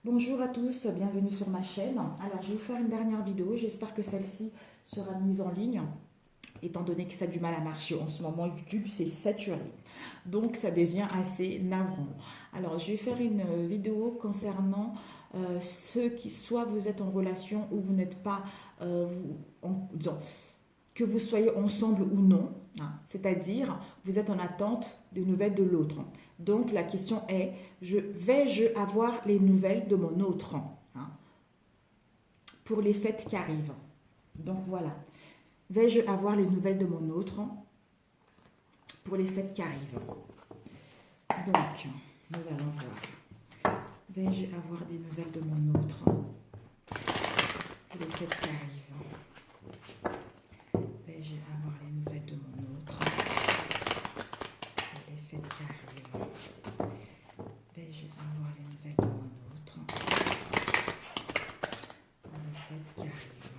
Bonjour à tous, bienvenue sur ma chaîne. Alors, je vais vous faire une dernière vidéo. J'espère que celle-ci sera mise en ligne, étant donné que ça a du mal à marcher en ce moment. YouTube, c'est saturé. Donc, ça devient assez navrant. Alors, je vais faire une vidéo concernant ceux qui, soit vous êtes en relation ou vous n'êtes pas, disons, que vous soyez ensemble ou non, hein, c'est-à-dire vous êtes en attente des nouvelles de l'autre. Donc la question est, vais-je avoir les nouvelles de mon autre, hein, pour les fêtes qui arrivent. Donc voilà, vais-je avoir les nouvelles de mon autre pour les fêtes qui arrivent. Donc, nous allons voir. Vais-je avoir des nouvelles de mon autre pour les fêtes qui arrivent. Vais-je avoir les nouvelles de mon autre pour les fêtes qui arrivent. Vais-je avoir les nouvelles de mon autre pour les fêtes qui arrivent.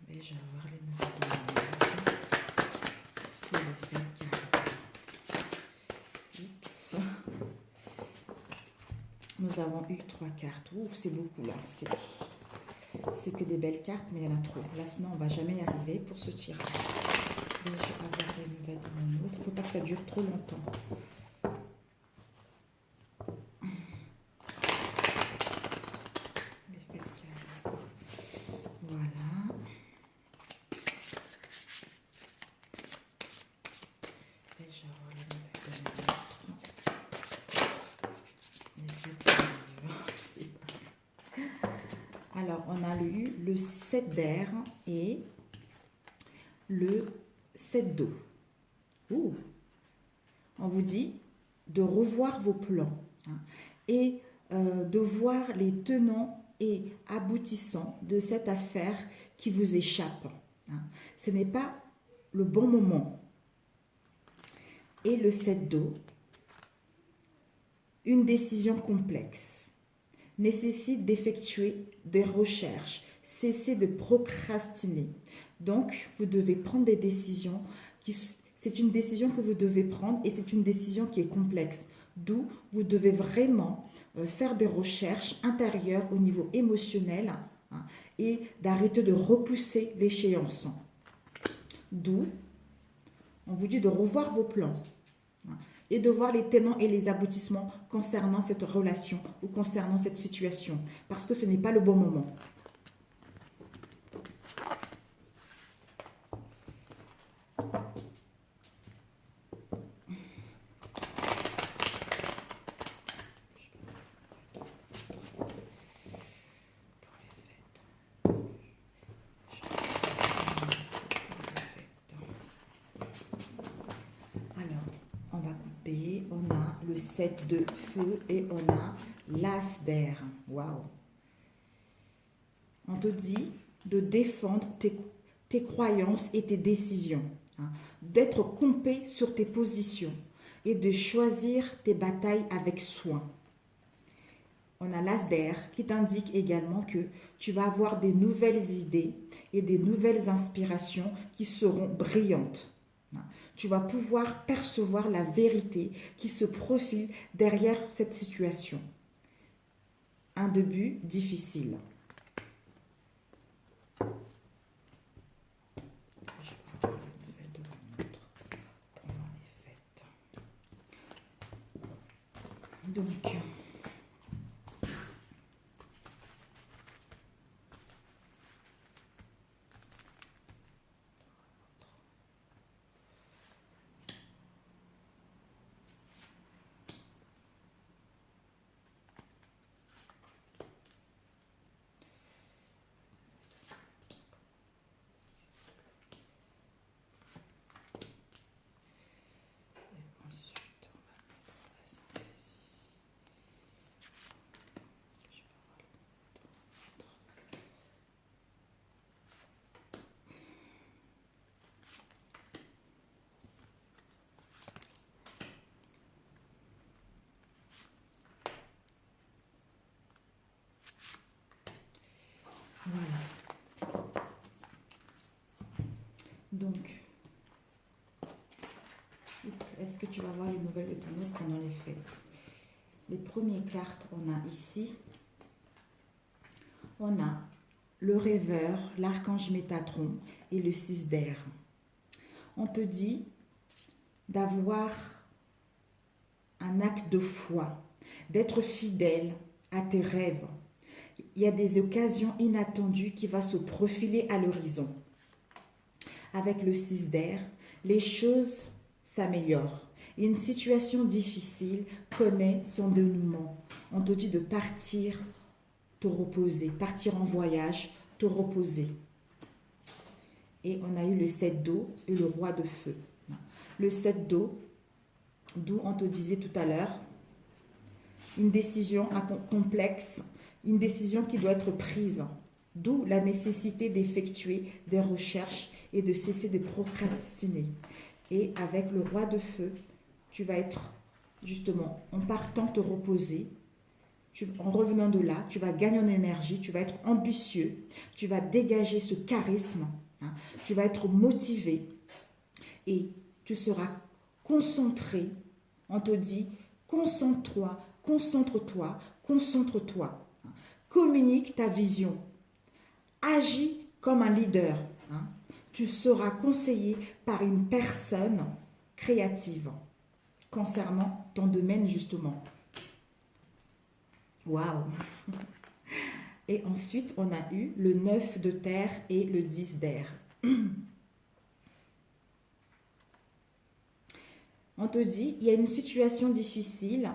Vais-je avoir les nouvelles de mon autre pour les fêtes qui arrivent. Oups. Nous avons eu 3 cartes. Ouf, c'est beaucoup là. C'est que des belles cartes, mais il y en a trop. Là, sinon, on ne va jamais y arriver pour ce tirage. Vais-je avoir les nouvelles de mon autre? Il ne faut pas que ça dure trop longtemps. Les fêtes qui arrivent. Voilà. Vais-je avoir les nouvelles de mon autre? Les fêtes qui arrivent. Alors, on a eu le 7 d'air et le 7 d'eau. Ouh. On vous dit de revoir vos plans, hein, et de voir les tenants et aboutissants de cette affaire qui vous échappe, hein. Ce n'est pas le bon moment. Et le 7 d'eau, une décision complexe, nécessite d'effectuer des recherches, cessez de procrastiner. Donc, vous devez prendre des décisions c'est une décision que vous devez prendre et c'est une décision qui est complexe. D'où vous devez vraiment faire des recherches intérieures au niveau émotionnel, hein, et d'arrêter de repousser l'échéance. D'où on vous dit de revoir vos plans, hein, et de voir les tenants et les aboutissements concernant cette relation ou concernant cette situation, parce que ce n'est pas le bon moment. On va couper, on a le 7 de feu et on a l'as d'air. Waouh! On te dit de défendre tes croyances et tes décisions, hein, d'être complet sur tes positions et de choisir tes batailles avec soin. On a l'as d'air qui t'indique également que tu vas avoir des nouvelles idées et des nouvelles inspirations qui seront brillantes. Tu vas pouvoir percevoir la vérité qui se profile derrière cette situation. Un début difficile. Donc, voilà. Donc, est-ce que tu vas voir les nouvelles de ton autre pendant les fêtes? les premières cartes, on a ici, on a le rêveur, l'archange Métatron et le 6 d'air. On te dit d'avoir un acte de foi, d'être fidèle à tes rêves. Il y a des occasions inattendues qui vont se profiler à l'horizon. Avec le 6 d'air, les choses s'améliorent. Une situation difficile connaît son dénouement. On te dit de partir, te reposer, partir en voyage, te reposer. Et on a eu le 7 d'eau et le roi de feu. Le 7 d'eau, d'où on te disait tout à l'heure, une décision complexe, une décision qui doit être prise, d'où la nécessité d'effectuer des recherches et de cesser de procrastiner. Et avec le roi de feu, tu vas être justement en partant te reposer, en revenant de là, tu vas gagner en énergie, tu vas être ambitieux, tu vas dégager ce charisme, hein, tu vas être motivé et tu seras concentré. On te dit, concentre-toi, concentre-toi, concentre-toi. Communique ta vision. Agis comme un leader. Hein. Tu seras conseillé par une personne créative concernant ton domaine justement. Waouh! Et ensuite, on a eu le 9 de terre et le 10 d'air. On te dit, il y a une situation difficile,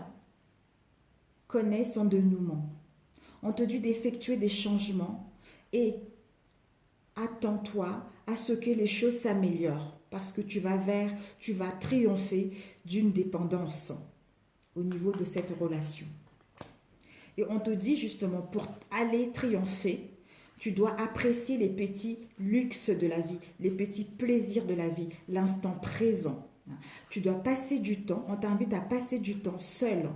connais son dénouement. On te dit d'effectuer des changements et attends-toi à ce que les choses s'améliorent parce que tu vas triompher d'une dépendance au niveau de cette relation. Et on te dit justement, pour aller triompher, tu dois apprécier les petits luxes de la vie, les petits plaisirs de la vie, l'instant présent. Tu dois passer du temps, on t'invite à passer du temps seul,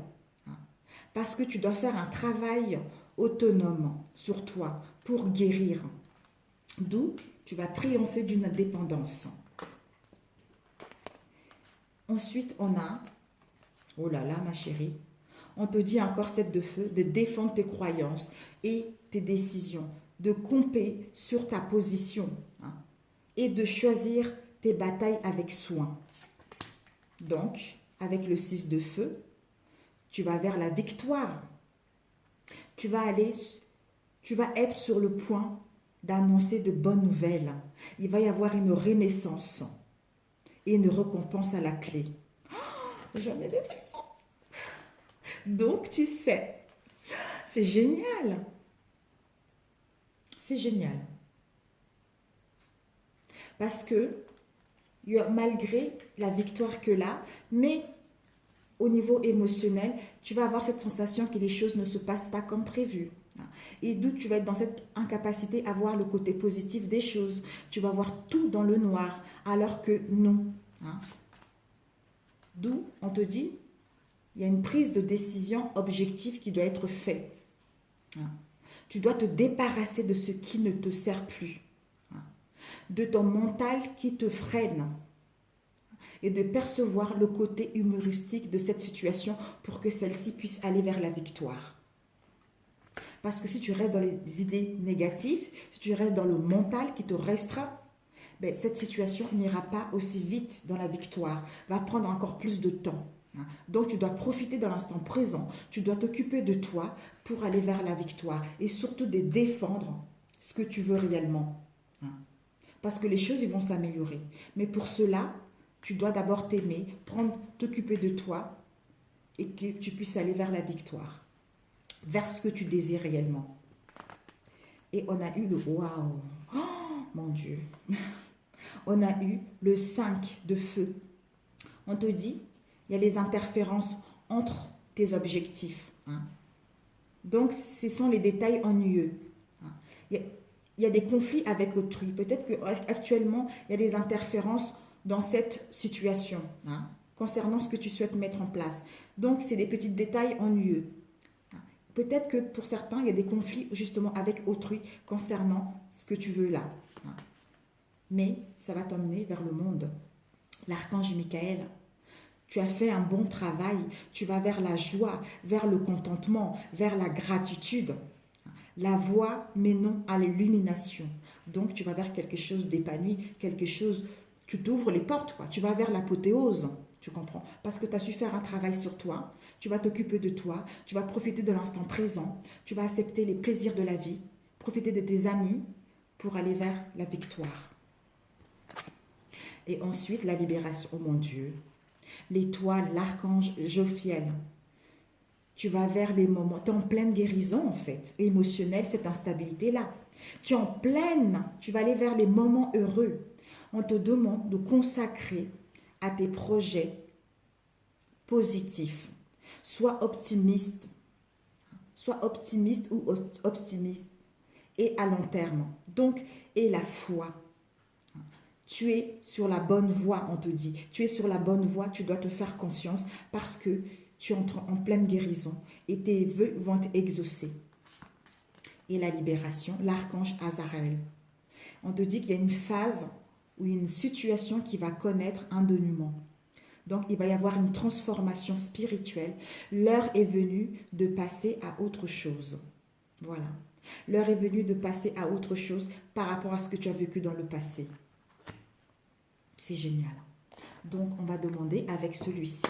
parce que tu dois faire un travail autonome sur toi pour guérir. D'où tu vas triompher d'une dépendance. Ensuite, on a, oh là là ma chérie, on te dit encore 7 de feu, de défendre tes croyances et tes décisions, de camper sur ta position et de choisir tes batailles avec soin. Donc, avec le 6 de feu, tu vas vers la victoire. Tu vas être sur le point d'annoncer de bonnes nouvelles. Il va y avoir une renaissance et une récompense à la clé. Oh, j'en ai des frissons. Donc, tu sais, c'est génial. C'est génial. Parce que, malgré la victoire que là, mais au niveau émotionnel, tu vas avoir cette sensation que les choses ne se passent pas comme prévu. Et d'où tu vas être dans cette incapacité à voir le côté positif des choses. Tu vas voir tout dans le noir, alors que non. D'où on te dit, il y a une prise de décision objective qui doit être faite. Tu dois te débarrasser de ce qui ne te sert plus. De ton mental qui te freine. Et de percevoir le côté humoristique de cette situation pour que celle-ci puisse aller vers la victoire. Parce que si tu restes dans les idées négatives, si tu restes dans le mental qui te restreint, ben, cette situation n'ira pas aussi vite dans la victoire, va prendre encore plus de temps. Donc tu dois profiter de l'instant présent, tu dois t'occuper de toi pour aller vers la victoire et surtout de défendre ce que tu veux réellement. Parce que les choses ils vont s'améliorer. Mais pour cela, tu dois d'abord t'aimer, t'occuper de toi et que tu puisses aller vers la victoire, vers ce que tu désires réellement. Et on a eu le waouh, oh mon Dieu, on a eu le 5 de feu. On te dit, il y a les interférences entre tes objectifs. Donc, ce sont les détails ennuyeux. Il y a des conflits avec autrui. Peut-être qu'actuellement, il y a des interférences dans cette situation, concernant ce que tu souhaites mettre en place. Donc, c'est des petits détails ennuyeux. Peut-être que pour certains, il y a des conflits justement avec autrui concernant ce que tu veux là. Mais ça va t'emmener vers le monde. L'archange Michael, Tu as fait un bon travail. Tu vas vers la joie, vers le contentement, vers la gratitude. La voie mène à l'illumination. Donc, tu vas vers quelque chose d'épanoui, quelque chose... Tu t'ouvres les portes, quoi. Tu vas vers l'apothéose. Tu comprends? Parce que tu as su faire un travail sur toi. Tu vas t'occuper de toi. Tu vas profiter de l'instant présent. Tu vas accepter les plaisirs de la vie. Profiter de tes amis pour aller vers la victoire. Et ensuite, la libération. Oh mon Dieu. L'étoile, l'archange Jophiel. Tu vas vers les moments, tu es en pleine guérison en fait, émotionnelle, cette instabilité-là. Tu es en pleine, tu vas aller vers les moments heureux. On te demande de consacrer à tes projets positifs. Sois optimiste ou optimiste et à long terme. Donc, et la foi. Tu es sur la bonne voie, on te dit. Tu es sur la bonne voie, tu dois te faire confiance parce que tu entres en pleine guérison et tes vœux vont être exaucés. Et la libération, l'archange Azraël. On te dit qu'il y a une phase ou une situation qui va connaître un dénouement. Donc, il va y avoir une transformation spirituelle. L'heure est venue de passer à autre chose. Voilà. L'heure est venue de passer à autre chose par rapport à ce que tu as vécu dans le passé. C'est génial. Donc, on va demander avec celui-ci.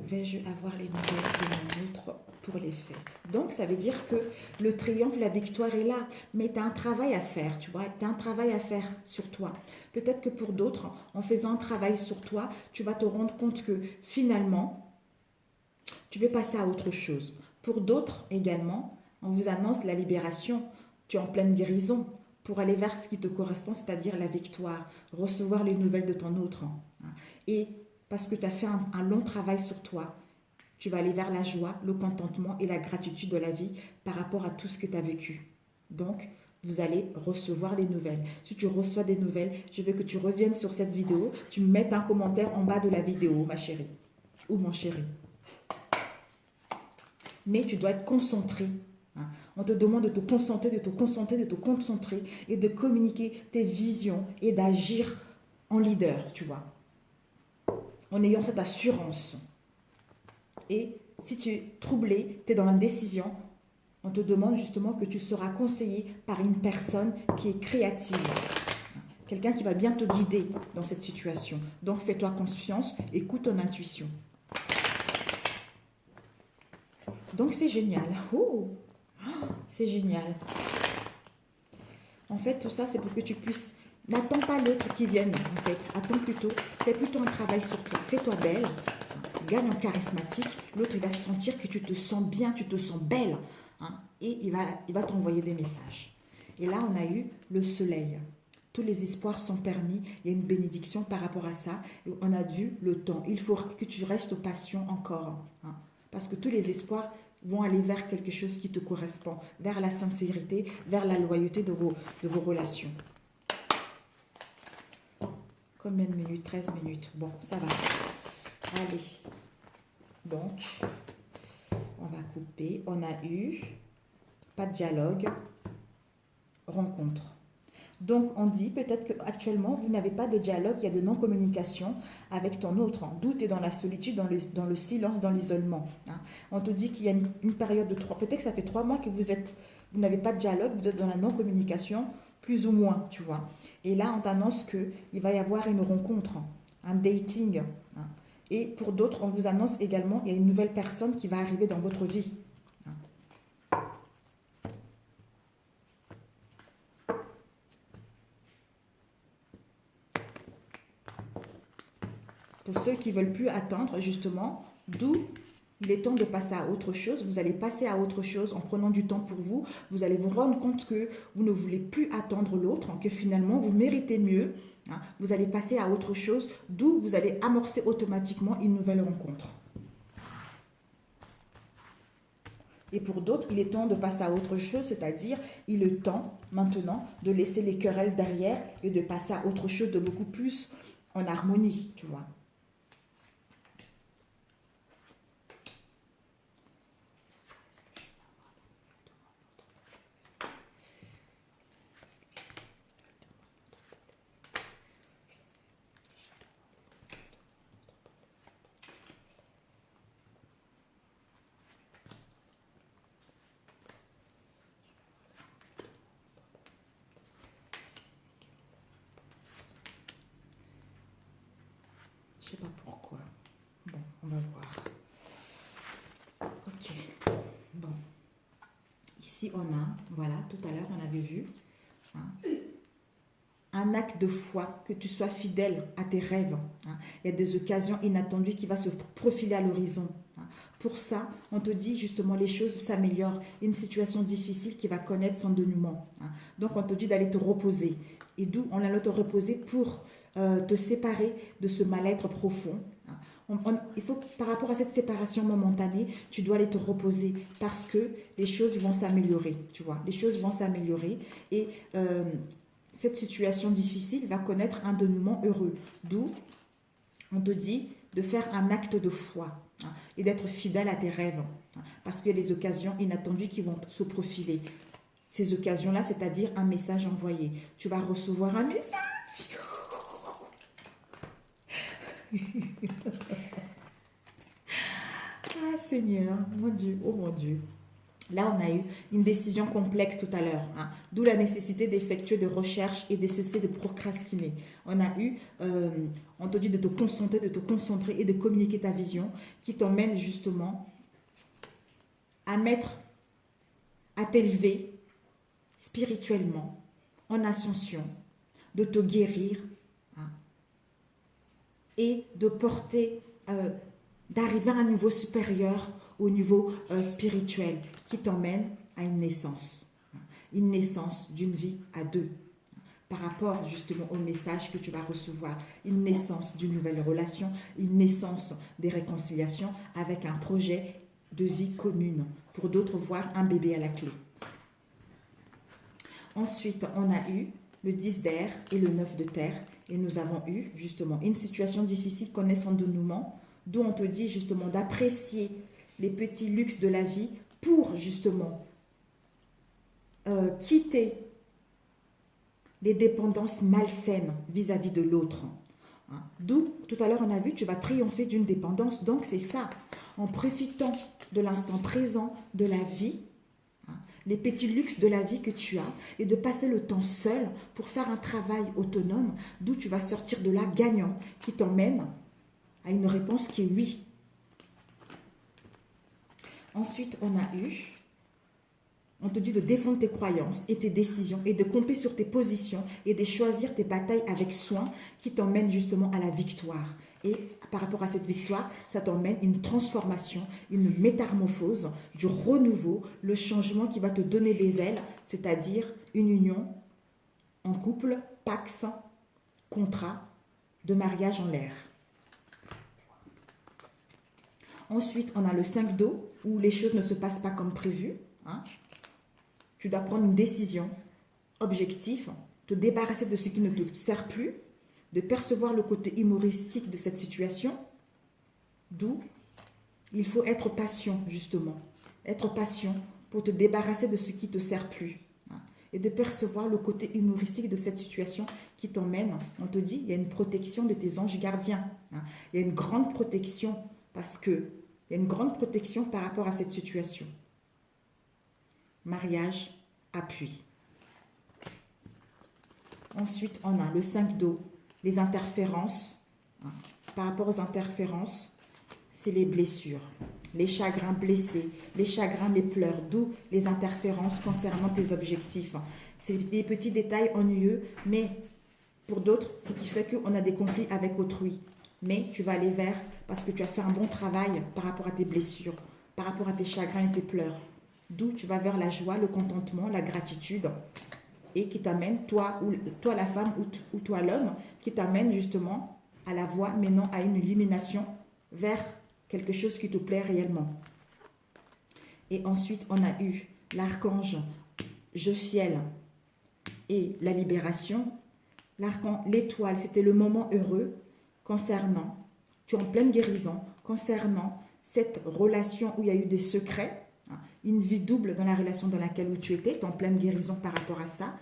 Vais-je avoir les nouvelles de mon autre pour les fêtes? Donc, ça veut dire que le triomphe, la victoire est là. Mais tu as un travail à faire, tu vois. Tu as un travail à faire sur toi. Peut-être que pour d'autres, en faisant un travail sur toi, tu vas te rendre compte que finalement, tu veux passer à autre chose. Pour d'autres également, on vous annonce la libération. Tu es en pleine guérison pour aller vers ce qui te correspond, c'est-à-dire la victoire. Recevoir les nouvelles de ton autre. Et parce que tu as fait un long travail sur toi, tu vas aller vers la joie, le contentement et la gratitude de la vie par rapport à tout ce que tu as vécu. Donc, vous allez recevoir les nouvelles. Si tu reçois des nouvelles, je veux que tu reviennes sur cette vidéo, tu me mettes un commentaire en bas de la vidéo, ma chérie, ou mon chéri. Mais tu dois être concentré. On te demande de te concentrer, de te concentrer, de te concentrer et de communiquer tes visions et d'agir en leader, tu vois. En ayant cette assurance. Et si tu es troublé, tu es dans l'indécision, on te demande justement que tu seras conseillé par une personne qui est créative. Quelqu'un qui va bien te guider dans cette situation. Donc fais-toi confiance, écoute ton intuition. Donc c'est génial. Oh, c'est génial. En fait, tout ça, c'est pour que tu puisses... N'attends pas l'autre qui vienne, en fait. Attends plutôt, fais plutôt un travail sur toi. Fais-toi belle, gagne en charismatique. L'autre, il va sentir que tu te sens bien, tu te sens belle. Et il va t'envoyer des messages. Et là, on a eu le soleil. Tous les espoirs sont permis. Il y a une bénédiction par rapport à ça. Et on a vu le temps. Il faut que tu restes patient encore. Parce que tous les espoirs vont aller vers quelque chose qui te correspond. Vers la sincérité, vers la loyauté de vos relations. Combien de minutes? 13 minutes. Bon, ça va. Allez. Donc, on va couper. On a eu pas de dialogue, rencontre. Donc, on dit peut-être qu'actuellement, vous n'avez pas de dialogue, il y a de non-communication avec ton autre. D'où tu es dans la solitude, dans le silence, dans l'isolement. On te dit qu'il y a une période de 3, peut-être que ça fait 3 mois que vous n'avez pas de dialogue, vous êtes dans la non-communication, plus ou moins, tu vois. Et là, on t'annonce qu'il va y avoir une rencontre, un dating. Et pour d'autres, on vous annonce également qu'il y a une nouvelle personne qui va arriver dans votre vie. Pour ceux qui ne veulent plus attendre, justement, d'où il est temps de passer à autre chose. Vous allez passer à autre chose en prenant du temps pour vous. Vous allez vous rendre compte que vous ne voulez plus attendre l'autre, que finalement, vous méritez mieux. Vous allez passer à autre chose, d'où vous allez amorcer automatiquement une nouvelle rencontre. Et pour d'autres, il est temps de passer à autre chose, c'est-à-dire il est temps maintenant de laisser les querelles derrière et de passer à autre chose de beaucoup plus en harmonie, tu vois. sais pas pourquoi. Bon, on va voir. Ok. Bon. Ici, on a, voilà, tout à l'heure, on avait vu, hein, un acte de foi, que tu sois fidèle à tes rêves. Hein. Il y a des occasions inattendues qui vont se profiler à l'horizon. Hein. Pour ça, on te dit justement les choses s'améliorent. Une situation difficile qui va connaître son dénouement. Hein. Donc, on te dit d'aller te reposer. Et d'où on allait te reposer pour te séparer de ce mal-être profond. Hein. Il faut, par rapport à cette séparation momentanée, tu dois aller te reposer parce que les choses vont s'améliorer, tu vois. Les choses vont s'améliorer et cette situation difficile va connaître un dénouement heureux. D'où on te dit de faire un acte de foi, hein, et d'être fidèle à tes rêves, hein, parce qu'il y a des occasions inattendues qui vont se profiler. Ces occasions-là, c'est-à-dire un message envoyé. Tu vas recevoir un message. Ah Seigneur, mon Dieu, oh mon Dieu. Là, on a eu une décision complexe tout à l'heure, hein, d'où la nécessité d'effectuer des recherches et de cesser de procrastiner. On a eu, on te dit de te concentrer et de communiquer ta vision qui t'emmène justement à t'élever spirituellement, en ascension, de te guérir, hein, et de porter, d'arriver à un niveau supérieur au niveau spirituel qui t'emmène à une naissance d'une vie à deux, par rapport justement au message que tu vas recevoir, une naissance d'une nouvelle relation, une naissance des réconciliations avec un projet de vie commune, pour d'autres voir un bébé à la clé. Ensuite, on a eu le 10 d'air et le 9 de terre, et nous avons eu justement une situation difficile connaît son dénouement, d'où on te dit justement d'apprécier les petits luxes de la vie pour justement quitter les dépendances malsaines vis-à-vis de l'autre. Hein. D'où, tout à l'heure on a vu, tu vas triompher d'une dépendance. Donc c'est ça, en profitant de l'instant présent, de la vie, hein, les petits luxes de la vie que tu as, et de passer le temps seul pour faire un travail autonome, d'où tu vas sortir de là gagnant, qui t'emmène à une réponse qui est oui. Ensuite, on te dit de défendre tes croyances et tes décisions et de camper sur tes positions et de choisir tes batailles avec soin qui t'emmènent justement à la victoire. Et par rapport à cette victoire, ça t'emmène une transformation, une métamorphose, du renouveau, le changement qui va te donner des ailes, c'est-à-dire une union en couple, pax, contrat de mariage en l'air. Ensuite, on a le 5 d'eau, où les choses ne se passent pas comme prévu. Hein. Tu dois prendre une décision, objectif, te débarrasser de ce qui ne te sert plus, de percevoir le côté humoristique de cette situation, d'où il faut être patient, justement. Être patient pour te débarrasser de ce qui ne te sert plus. Hein. Et de percevoir le côté humoristique de cette situation qui t'emmène. On te dit, il y a une protection de tes anges gardiens. Hein. Il y a une grande protection. Parce qu'il y a une grande protection par rapport à cette situation. Mariage, appui. Ensuite, on a le 5 d'eau, les interférences. Par rapport aux interférences, c'est les blessures, les chagrins blessés, les chagrins, les pleurs, d'où les interférences concernant tes objectifs. C'est des petits détails ennuyeux, mais pour d'autres, c'est ce qui fait qu'on a des conflits avec autrui. Mais tu vas aller vers, parce que tu as fait un bon travail par rapport à tes blessures, par rapport à tes chagrins et tes pleurs. D'où tu vas vers la joie, le contentement, la gratitude, et qui t'amène, toi la femme ou toi l'homme, qui t'amène justement à la voie, mais non à une illumination vers quelque chose qui te plaît réellement. Et ensuite, on a eu l'archange Jophiel et la libération. L'étoile, c'était le moment heureux, concernant, tu es en pleine guérison, concernant cette relation où il y a eu des secrets, hein, une vie double dans la relation dans laquelle tu étais, tu es en pleine guérison par rapport à ça,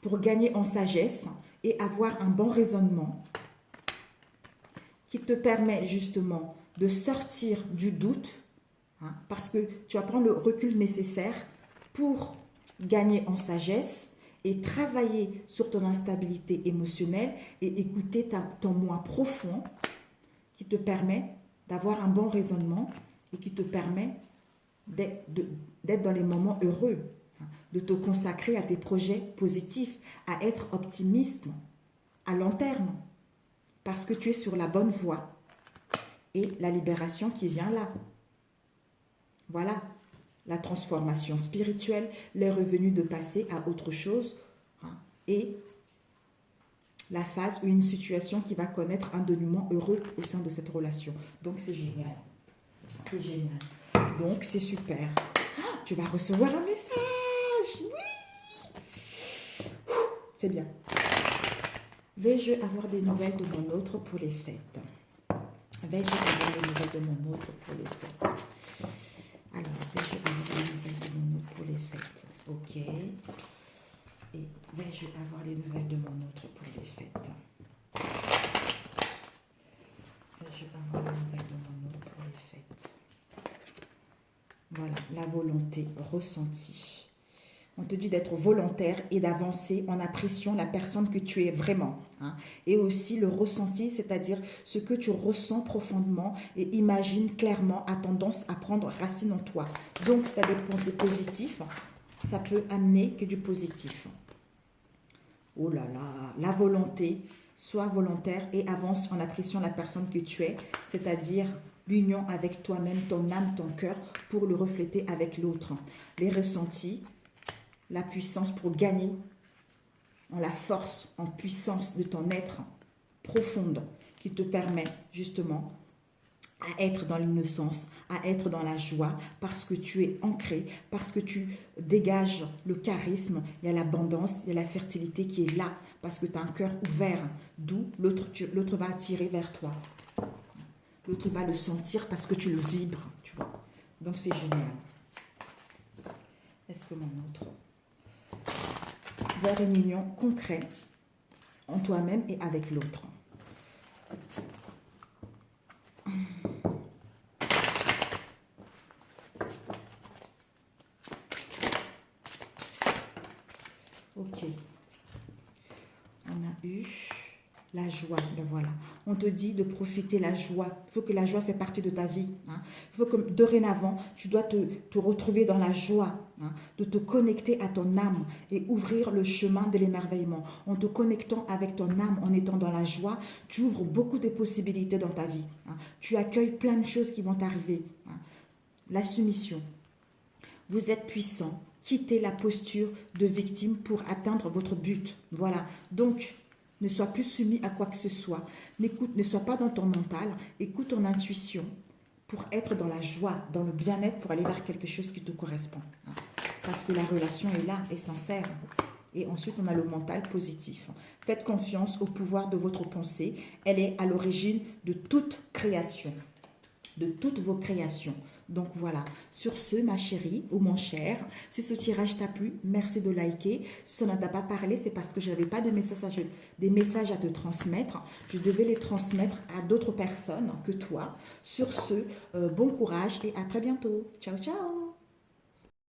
pour gagner en sagesse et avoir un bon raisonnement qui te permet justement de sortir du doute, hein, parce que tu vas prendre le recul nécessaire pour gagner en sagesse et travailler sur ton instabilité émotionnelle et écouter ton moi profond qui te permet d'avoir un bon raisonnement et qui te permet d'être dans les moments heureux, hein, de te consacrer à tes projets positifs, à être optimiste à long terme, parce que tu es sur la bonne voie et la libération qui vient là. Voilà, la transformation spirituelle, les revenus de passer à autre chose, hein, et la phase ou une situation qui va connaître un dénouement heureux au sein de cette relation. Donc, c'est génial. C'est génial. Donc, c'est super. Oh, tu vas recevoir un message. Oui. C'est bien. Vais-je avoir des nouvelles de mon autre pour les fêtes? Vais-je avoir des nouvelles de mon autre pour les fêtes? Alors, vais-je avoir des nouvelles de mon autre pour les fêtes? Ok. Et vais-je avoir les nouvelles de mon autre pour les fêtes? Vais-je avoir les nouvelles de mon autre pour les fêtes? Voilà, la volonté ressentie. On te dit d'être volontaire et d'avancer en appréciant la personne que tu es vraiment, hein. Et aussi le ressenti, c'est-à-dire ce que tu ressens profondément et imagines clairement a tendance à prendre racine en toi. Donc, si tu as des pensées positives, ça peut amener que du positif. Oh là là, la volonté, sois volontaire et avance en appréciant la personne que tu es, c'est-à-dire l'union avec toi-même, ton âme, ton cœur, pour le refléter avec l'autre. Les ressentis, la puissance pour gagner en la force, en puissance de ton être profonde qui te permet justement à être dans l'innocence, à être dans la joie, parce que tu es ancré, parce que tu dégages le charisme, il y a l'abondance, il y a la fertilité qui est là, parce que tu as un cœur ouvert, d'où l'autre va attirer vers toi. L'autre va le sentir parce que tu le vibres, tu vois. Donc c'est génial. Est-ce que mon autre? Vers une union concrète en toi-même et avec l'autre. Ok. On a eu la joie. Ben voilà. On te dit de profiter la joie. Il faut que la joie fait partie de ta vie, hein. Il faut que dorénavant, tu dois te retrouver dans la joie, hein, de te connecter à ton âme et ouvrir le chemin de l'émerveillement. En te connectant avec ton âme, en étant dans la joie, tu ouvres beaucoup de possibilités dans ta vie, hein. Tu accueilles plein de choses qui vont t'arriver, hein. La soumission. Vous êtes puissant. Quittez la posture de victime pour atteindre votre but. Voilà. Donc, ne sois plus soumis à quoi que ce soit. Ne sois pas dans ton mental. Écoute ton intuition pour être dans la joie, dans le bien-être, pour aller vers quelque chose qui te correspond. Parce que la relation est là, est sincère. Et ensuite, on a le mental positif. Faites confiance au pouvoir de votre pensée. Elle est à l'origine de toute création. De toutes vos créations. Donc voilà, sur ce, ma chérie ou mon cher, si ce tirage t'a plu, merci de liker. Si ça n'en t'a pas parlé, c'est parce que je n'avais pas de des messages à te transmettre. Je devais les transmettre à d'autres personnes que toi. Sur ce, bon courage et à très bientôt. Ciao, ciao!